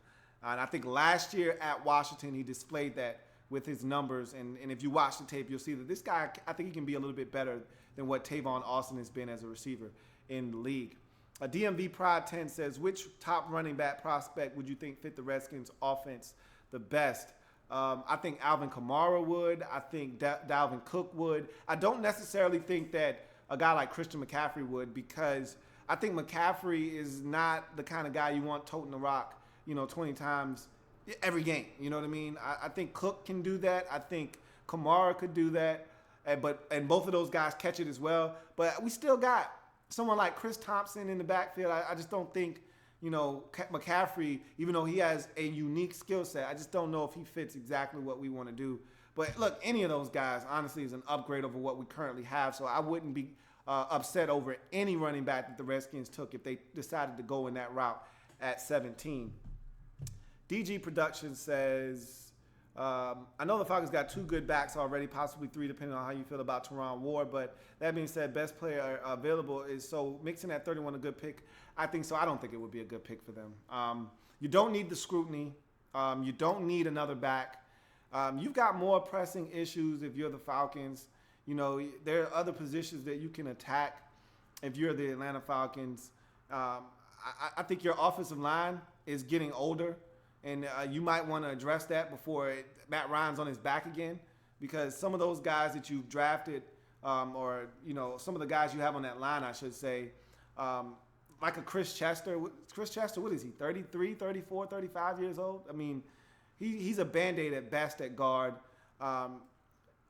And I think last year at Washington, he displayed that with his numbers. And if you watch the tape, you'll see that this guy, I think he can be a little bit better than what Tavon Austin has been as a receiver in the league. DMV Pride 10 says, which top running back prospect would you think fit the Redskins offense the best? I think Alvin Kamara would. I think Dalvin Cook would. I don't necessarily think that a guy like Christian McCaffrey would, because I think McCaffrey is not the kind of guy you want toting the rock, 20 times every game. You know what I mean? I think Cook can do that. I think Kamara could do that. And both of those guys catch it as well. But we still got someone like Chris Thompson in the backfield. I just don't think McCaffrey, even though he has a unique skill set, I just don't know if he fits exactly what we want to do. But look, any of those guys, honestly, is an upgrade over what we currently have. So I wouldn't be upset over any running back that the Redskins took if they decided to go in that route at 17. DG Productions says, I know the Falcons got 2 good backs already, possibly 3, depending on how you feel about Teron Ward. But that being said, best player available is so Mixon at 31 a good pick. I think so. I don't think it would be a good pick for them. You don't need the scrutiny. You don't need another back. You've got more pressing issues if you're the Falcons. You know, there are other positions that you can attack if you're the Atlanta Falcons. I think your offensive line is getting older, and you might want to address that before Matt Ryan's on his back again, because some of those guys that you've drafted, or, you know, some of the guys you have on that line, I should say, like a Chris Chester. Chris Chester, what is he, 33, 34, 35 years old? I mean, he's a Band-Aid at best at guard.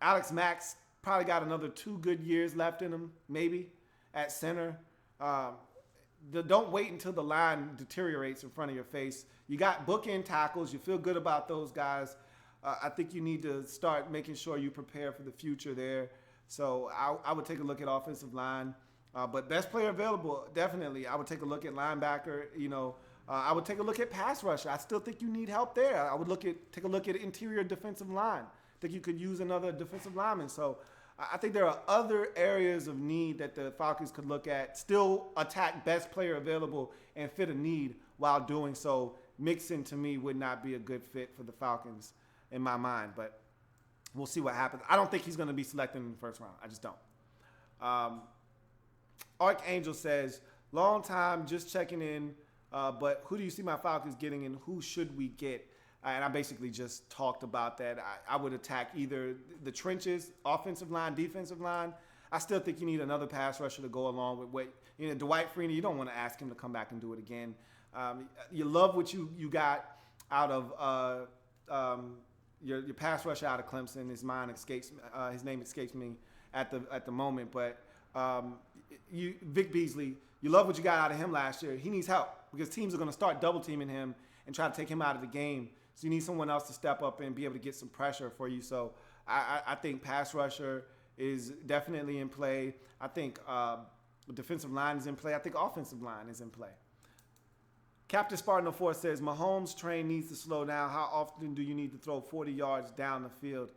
Alex Mack's probably got another 2 good years left in him, maybe, at center. Don't wait until the line deteriorates in front of your face. You got bookend tackles. You feel good about those guys. I think you need to start making sure you prepare for the future there. So I would take a look at offensive line. But best player available, definitely. I would take a look at linebacker. You know, I would take a look at pass rusher. I still think you need help there. I would take a look at interior defensive line. I think you could use another defensive lineman. So I think there are other areas of need that the Falcons could look at, still attack best player available and fit a need while doing so. Mixon, to me, would not be a good fit for the Falcons in my mind, but we'll see what happens. I don't think he's going to be selected in the first round. I just don't. Archangel says, long time, just checking in, but who do you see my Falcons getting and who should we get? And I basically just talked about that. I would attack either the trenches, offensive line, defensive line. I still think you need another pass rusher to go along with what, you know, Dwight Freeney, you don't want to ask him to come back and do it again. You love what you got out of your pass rusher out of Clemson. His name escapes me at the moment. But Vic Beasley, you love what you got out of him last year. He needs help because teams are going to start double teaming him and try to take him out of the game. So you need someone else to step up and be able to get some pressure for you. So I think pass rusher is definitely in play. I think defensive line is in play. I think offensive line is in play. Captain Spartan 04 says, Mahomes' train needs to slow down. How often do you need to throw 40 yards down the field?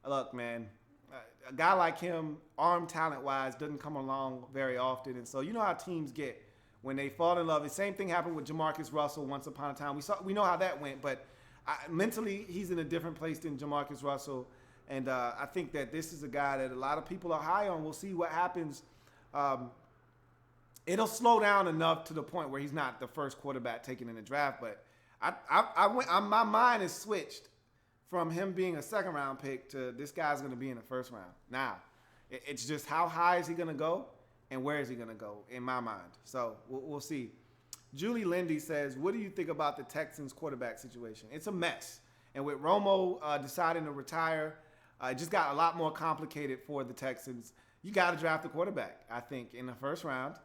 Look, man, a guy like him, arm talent-wise, doesn't come along very often. And so you know how teams get when they fall in love. The same thing happened with Jamarcus Russell once upon a time. We know how that went, but mentally he's in a different place than Jamarcus Russell. And I think that this is a guy that a lot of people are high on. We'll see what happens. It'll slow down enough to the point where he's not the first quarterback taken in the draft. But my mind is switched from him being a second-round pick to this guy's going to be in the first round. Now, it's just how high is he going to go and where is he going to go in my mind. So we'll see. Julie Lindy says, what do you think about the Texans quarterback situation? It's a mess. And with Romo deciding to retire, it just got a lot more complicated for the Texans. You got to draft a quarterback, I think, in the first round.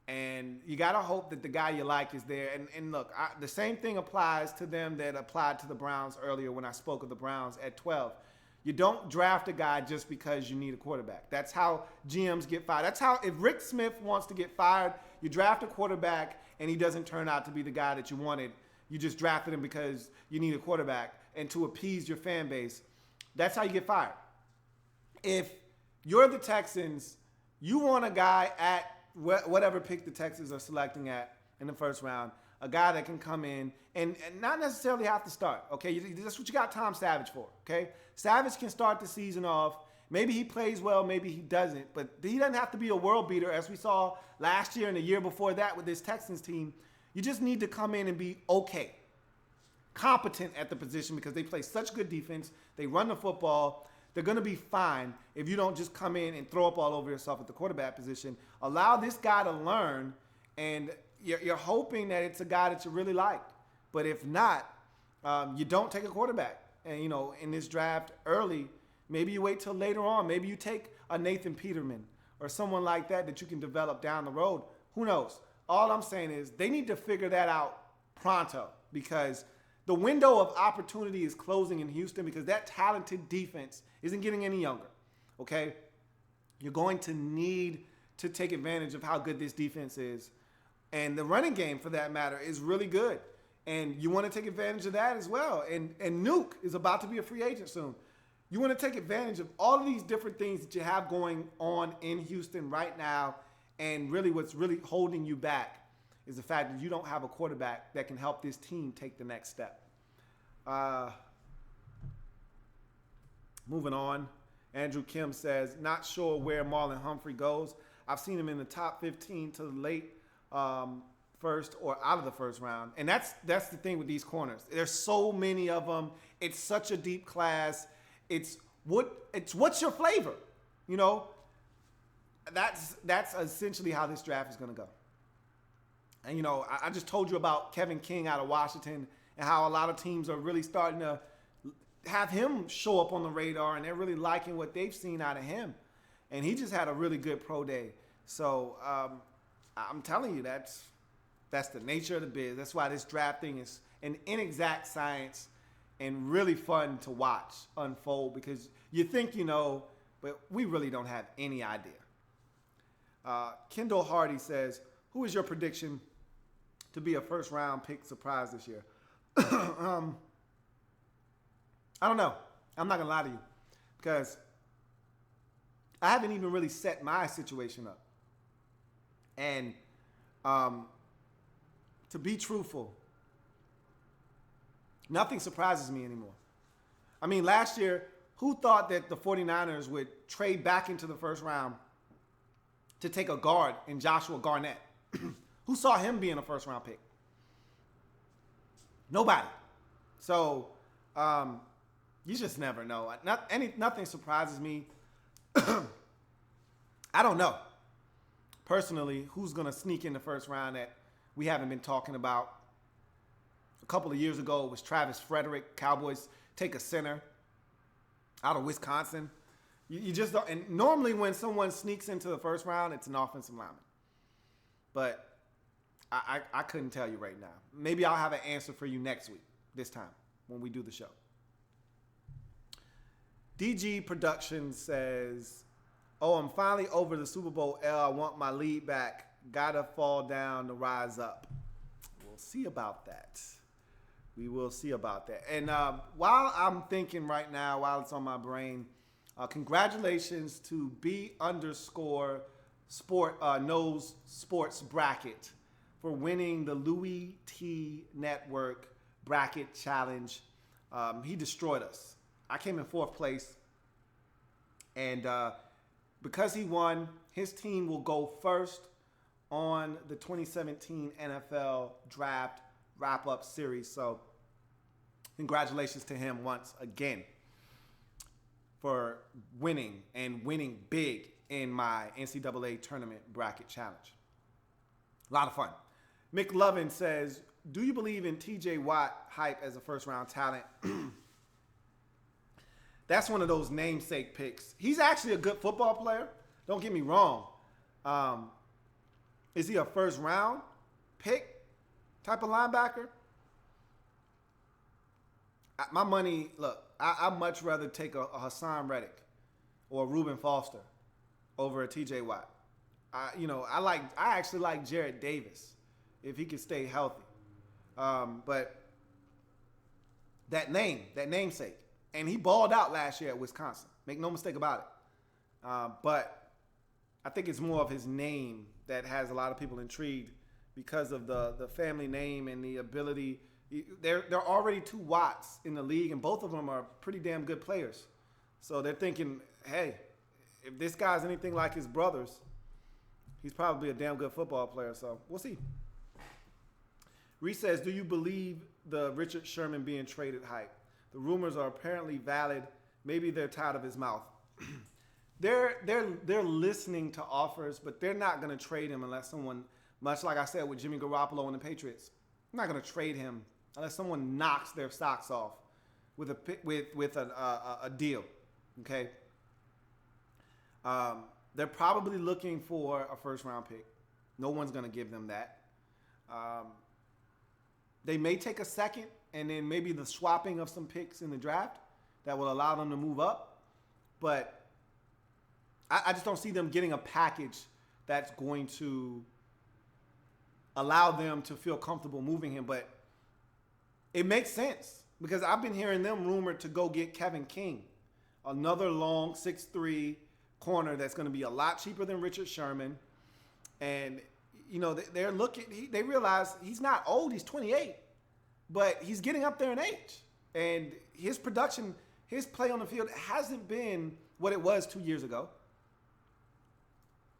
And you got to hope that the guy you like is there. And look, the same thing applies to them that applied to the Browns earlier when I spoke of the Browns at 12. You don't draft a guy just because you need a quarterback. That's how GMs get fired. That's how, if Rick Smith wants to get fired, you draft a quarterback and he doesn't turn out to be the guy that you wanted. You just drafted him because you need a quarterback and to appease your fan base. That's how you get fired. If you're the Texans, you want a guy at whatever pick the Texans are selecting at in the first round, a guy that can come in and not necessarily have to start, okay? That's what you got Tom Savage for, okay? Savage can start the season off. Maybe he plays well, maybe he doesn't, but he doesn't have to be a world beater as we saw last year and the year before that with this Texans team. You just need to come in and be okay, competent at the position because they play such good defense. They run the football. They're going to be fine if you don't just come in and throw up all over yourself at the quarterback position. Allow this guy to learn, and you're hoping that it's a guy that you really like. But if not, you don't take a quarterback. And, you know, in this draft early, maybe you wait till later on. Maybe you take a Nathan Peterman or someone like that you can develop down the road. Who knows? All I'm saying is they need to figure that out pronto because the window of opportunity is closing in Houston because that talented defense isn't getting any younger, okay? You're going to need to take advantage of how good this defense is. And the running game, for that matter, is really good. And you want to take advantage of that as well. And Nuke is about to be a free agent soon. You want to take advantage of all of these different things that you have going on in Houston right now. And really what's really holding you back is the fact that you don't have a quarterback that can help this team take the next step. Moving on. Andrew Kim says, not sure where Marlon Humphrey goes. I've seen him in the top 15 to the late first or out of the first round. And that's the thing with these corners. There's so many of them. It's such a deep class. It's what's your flavor? You know, that's essentially how this draft is going to go. And, you know, I just told you about Kevin King out of Washington and how a lot of teams are really starting to have him show up on the radar, and they're really liking what they've seen out of him. And he just had a really good pro day. So I'm telling you, that's the nature of the biz. That's why this draft thing is an inexact science and really fun to watch unfold, because you think you know, but we really don't have any idea. Kendall Hardy says, who is your prediction to be a first-round pick surprise this year? I don't know. I'm not going to lie to you, because I haven't even really set my situation up. And to be truthful, nothing surprises me anymore. I mean, last year, who thought that the 49ers would trade back into the first round to take a guard in Joshua Garnett? Who saw him being a first-round pick? Nobody. So you just never know. Nothing surprises me. I don't know. Personally, who's going to sneak in the first round that we haven't been talking about? A couple of years ago, it was Travis Frederick. Cowboys take a center out of Wisconsin. You just don't. And normally when someone sneaks into the first round, it's an offensive lineman. But I couldn't tell you right now. Maybe I'll have an answer for you next week, this time, when we do the show. DG Productions says, oh, I'm finally over the Super Bowl L. I want my lead back. Gotta fall down to rise up. We'll see about that. We will see about that. And while I'm thinking right now, while it's on my brain, congratulations to B_Knows Sports Bracket for winning the Louie T Network Bracket Challenge. He destroyed us. I came in 4th place. And because he won, his team will go first on the 2017 NFL Draft Wrap-Up Series. So congratulations to him once again for winning, and winning big in my NCAA Tournament Bracket Challenge. A lot of fun. McLovin says, do you believe in TJ Watt hype as a first-round talent? That's one of those namesake picks. He's actually a good football player. Don't get me wrong. Is he a first-round pick type of linebacker? My money, look, I'd much rather take a Hassan Reddick or a Reuben Foster over a TJ Watt. I actually like Jared Davis if he could stay healthy. But that namesake, and he balled out last year at Wisconsin. Make no mistake about it. But I think it's more of his name that has a lot of people intrigued because of the family name and the ability. There are already 2 Watts in the league, and both of them are pretty damn good players. So they're thinking, hey, if this guy's anything like his brothers, he's probably a damn good football player. So we'll see. Reese says, do you believe the Richard Sherman being traded hype? The rumors are apparently valid. Maybe they're tired of his mouth. They're listening to offers, but they're not going to trade him unless someone, much like I said with Jimmy Garoppolo and the Patriots, I'm not going to trade him unless someone knocks their socks off with a deal. Okay. They're probably looking for a first-round pick. No one's going to give them that. They may take a second, and then maybe the swapping of some picks in the draft that will allow them to move up. But I just don't see them getting a package that's going to allow them to feel comfortable moving him. But it makes sense because I've been hearing them rumored to go get Kevin King, another long 6'3" corner that's going to be a lot cheaper than Richard Sherman. And, you know, they're looking, they realize he's not old, he's 28, but he's getting up there in age. And his production, his play on the field hasn't been what it was 2 years ago.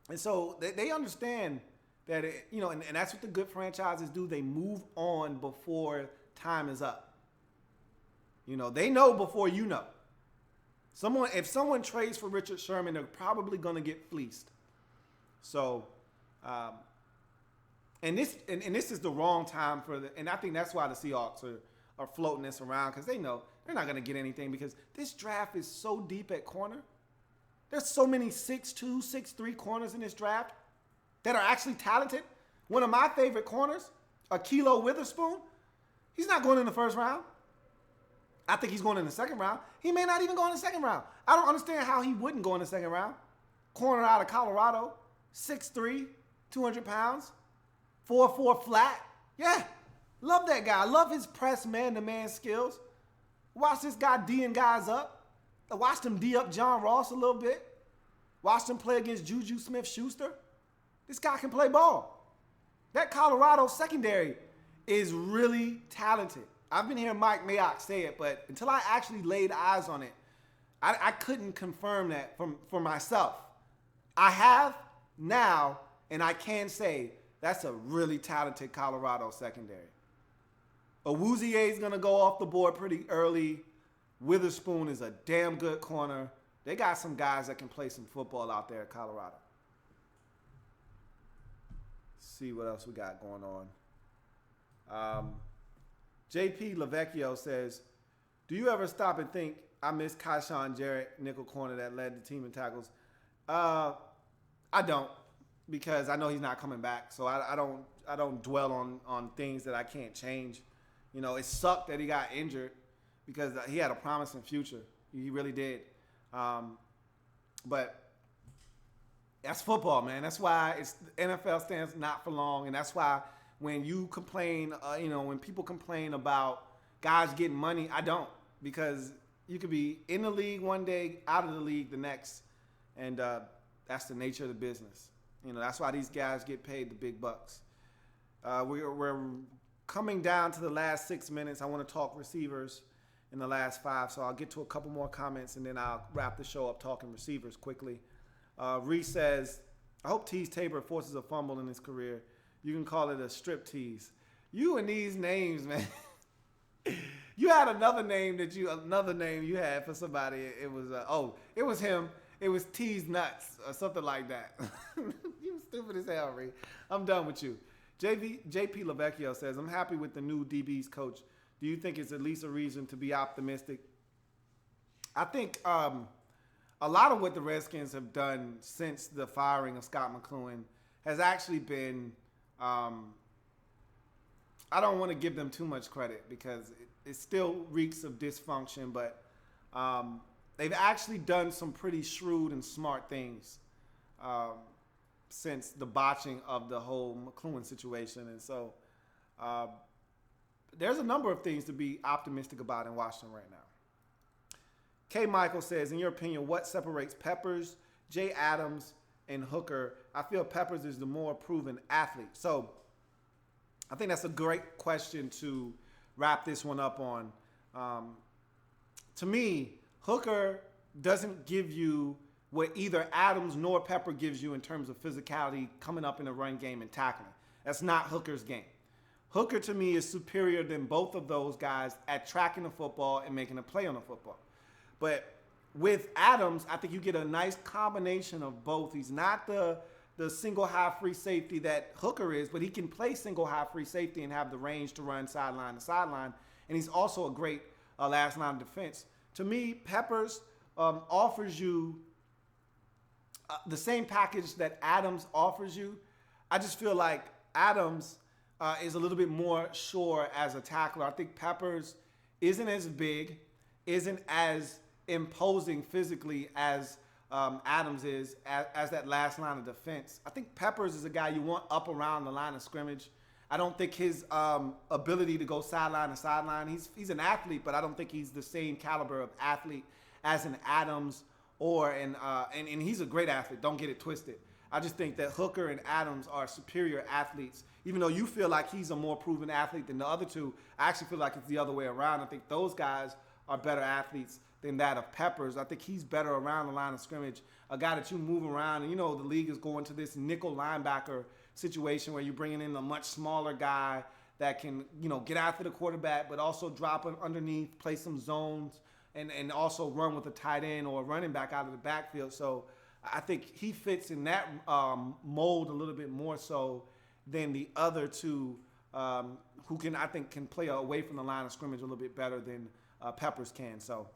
And so they understand that, and that's what the good franchises do. They move on before time is up. You know, they know before you know. If someone trades for Richard Sherman, they're probably going to get fleeced. So, and this is the wrong time and I think that's why the Seahawks are floating this around, because they know they're not going to get anything, because this draft is so deep at corner. There's so many 6'2", 6'3" corners in this draft that are actually talented. One of my favorite corners, Ahkello Witherspoon, he's not going in the first round. I think he's going in the second round. He may not even go in the second round. I don't understand how he wouldn't go in the second round. Corner out of Colorado, 6'3", 200 pounds, 4.4 flat. Yeah, love that guy. I love his press man-to-man skills. Watch this guy D'ing guys up. I watched him D up John Ross a little bit. Watched him play against Juju Smith-Schuster. This guy can play ball. That Colorado secondary is really talented. I've been hearing Mike Mayock say it, but until I actually laid eyes on it, I couldn't confirm that for myself. I have now, and I can say that's a really talented Colorado secondary. Awuzie is going to go off the board pretty early. Witherspoon is a damn good corner. They got some guys that can play some football out there at Colorado. Let's see what else we got going on. JP Lavecchio says, do you ever stop and think, I miss Kyshawn Jarrett, nickel corner that led the team in tackles? I don't, because I know he's not coming back. So I don't dwell on things that I can't change. You know, it sucked that he got injured, because he had a promising future. He really did. But that's football, man. That's why NFL stands not for long. And that's why when you complain, when people complain about guys getting money, I don't. Because you could be in the league one day, out of the league the next. And that's the nature of the business. You know, that's why these guys get paid the big bucks. We're coming down to the last 6 minutes. I want to talk receivers in the last 5, so I'll get to a couple more comments, and then I'll wrap the show up talking receivers quickly. Reese says, I hope Tease Tabor forces a fumble in his career. You can call it a strip tease. You and these names, man. You had another name you had for somebody. It was him. It was Tease Nuts or something like that. You stupid as hell, Reese. I'm done with you. JP Lavecchio says, I'm happy with the new DB's coach. Do you think it's at least a reason to be optimistic? I think a lot of what the Redskins have done since the firing of Scott McCloughan has actually been, I don't want to give them too much credit because it still reeks of dysfunction, but they've actually done some pretty shrewd and smart things since the botching of the whole McCloughan situation. And so there's a number of things to be optimistic about in Washington right now. K. Michael says, in your opinion, what separates Peppers, Jay Adams, and Hooker? I feel Peppers is the more proven athlete. So I think that's a great question to wrap this one up on. To me, Hooker doesn't give you what either Adams nor Pepper gives you in terms of physicality coming up in the run game and tackling. That's not Hooker's game. Hooker, to me, is superior than both of those guys at tracking the football and making a play on the football. But with Adams, I think you get a nice combination of both. He's not the single high free safety that Hooker is, but he can play single high free safety and have the range to run sideline to sideline. And he's also a great last line of defense. To me, Peppers offers you the same package that Adams offers you. I just feel like Adams is a little bit more sure as a tackler. I think Peppers isn't as big, isn't as imposing physically as Adams is as that last line of defense. I think Peppers is a guy you want up around the line of scrimmage. I don't think his ability to go sideline to sideline, he's an athlete, but I don't think he's the same caliber of athlete as an Adams and he's a great athlete. Don't get it twisted. I just think that Hooker and Adams are superior athletes. Even though you feel like he's a more proven athlete than the other two, I actually feel like it's the other way around. I think those guys are better athletes than that of Peppers. I think he's better around the line of scrimmage, a guy that you move around. And, the league is going to this nickel linebacker situation where you're bringing in a much smaller guy that can, get after the quarterback, but also drop him underneath, play some zones, and also run with a tight end or a running back out of the backfield. So I think he fits in that mold a little bit more so than the other two who can play away from the line of scrimmage a little bit better than Peppers can. So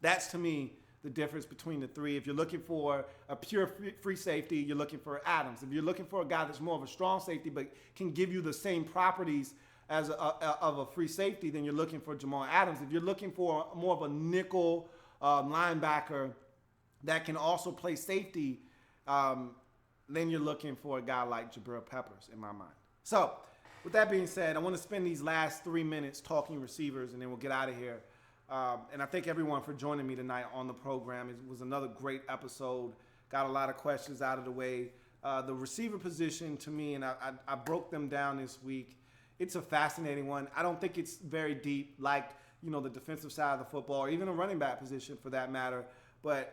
that's, to me, the difference between the three. If you're looking for a pure free safety, you're looking for Adams. If you're looking for a guy that's more of a strong safety but can give you the same properties as of a free safety, then you're looking for Jamal Adams. If you're looking for more of a nickel linebacker that can also play safety, then you're looking for a guy like Jabril Peppers, in my mind. So, with that being said, I want to spend these last 3 minutes talking receivers, and then we'll get out of here. And I thank everyone for joining me tonight on the program. It was another great episode. Got a lot of questions out of the way. The receiver position, to me, and I broke them down this week, it's a fascinating one. I don't think it's very deep like, the defensive side of the football, or even a running back position for that matter,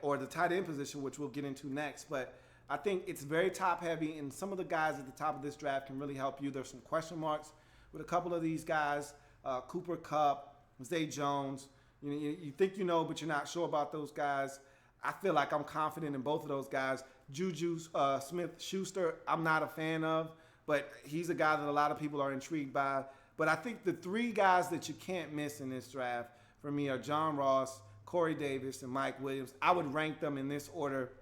or the tight end position, which we'll get into next. But I think it's very top heavy, and some of the guys at the top of this draft can really help you. There's some question marks with a couple of these guys, Cooper Kupp, Zay Jones. You think but you're not sure about those guys. I feel like I'm confident in both of those guys. Juju Smith-Schuster, I'm not a fan of, but he's a guy that a lot of people are intrigued by. But I think the three guys that you can't miss in this draft for me are John Ross, Corey Davis, and Mike Williams. I would rank them in this order.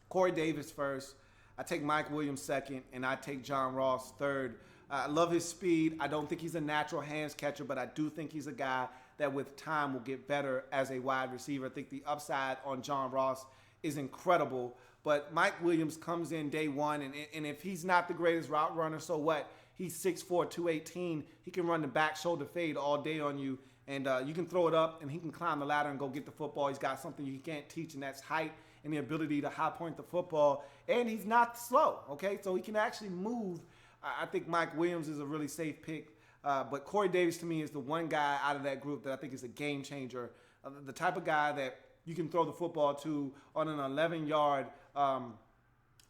Corey Davis first. I take Mike Williams second, and I take John Ross third. I love his speed. I don't think he's a natural hands catcher, but I do think he's a guy that with time will get better as a wide receiver. I think the upside on John Ross is incredible. But Mike Williams comes in day one, and if he's not the greatest route runner, so what? He's 6'4", 218. He can run the back shoulder fade all day on you, and you can throw it up, and he can climb the ladder and go get the football. He's got something you can't teach, and that's height and the ability to high point the football. And he's not slow, okay? So he can actually move. I think Mike Williams is a really safe pick. But Corey Davis, to me, is the one guy out of that group that I think is a game changer. The type of guy that you can throw the football to on an 11-yard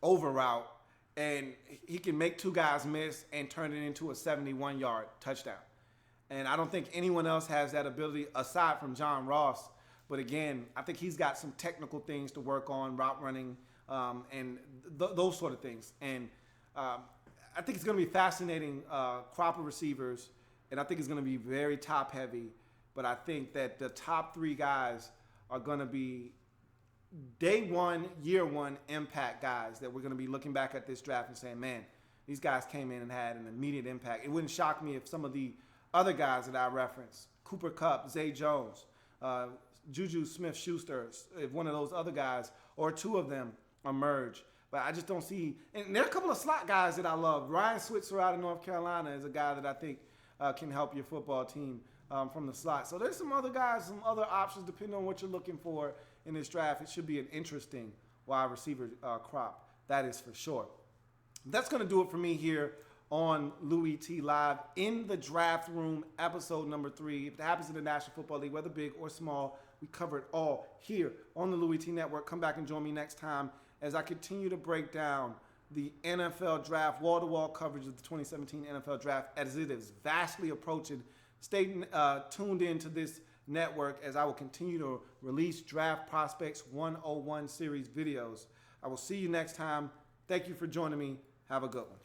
over route, and he can make two guys miss and turn it into a 71-yard touchdown. And I don't think anyone else has that ability aside from John Ross. But again, I think he's got some technical things to work on, route running, and those sort of things. And I think it's going to be fascinating crop of receivers, and I think it's going to be very top heavy. But I think that the top three guys are going to be day one, year one impact guys that we're going to be looking back at this draft and saying, man, these guys came in and had an immediate impact. It wouldn't shock me if some of the other guys that I referenced, Cooper Kupp, Zay Jones, Juju Smith-Schuster, if one of those other guys or two of them emerge. But I just don't see – and there are a couple of slot guys that I love. Ryan Switzer out of North Carolina is a guy that I think can help your football team from the slot. So there's some other guys, some other options depending on what you're looking for in this draft. It should be an interesting wide receiver crop. That is for sure. That's going to do it for me here on Louie T Live in the draft room, episode number 3. If it happens in the National Football League, whether big or small, we cover it all here on the Louie T Network. Come back and join me next time as I continue to break down the NFL draft, wall-to-wall coverage of the 2017 NFL draft as it is vastly approaching. Stay tuned in to this network as I will continue to release Draft Prospects 101 series videos. I will see you next time. Thank you for joining me. Have a good one.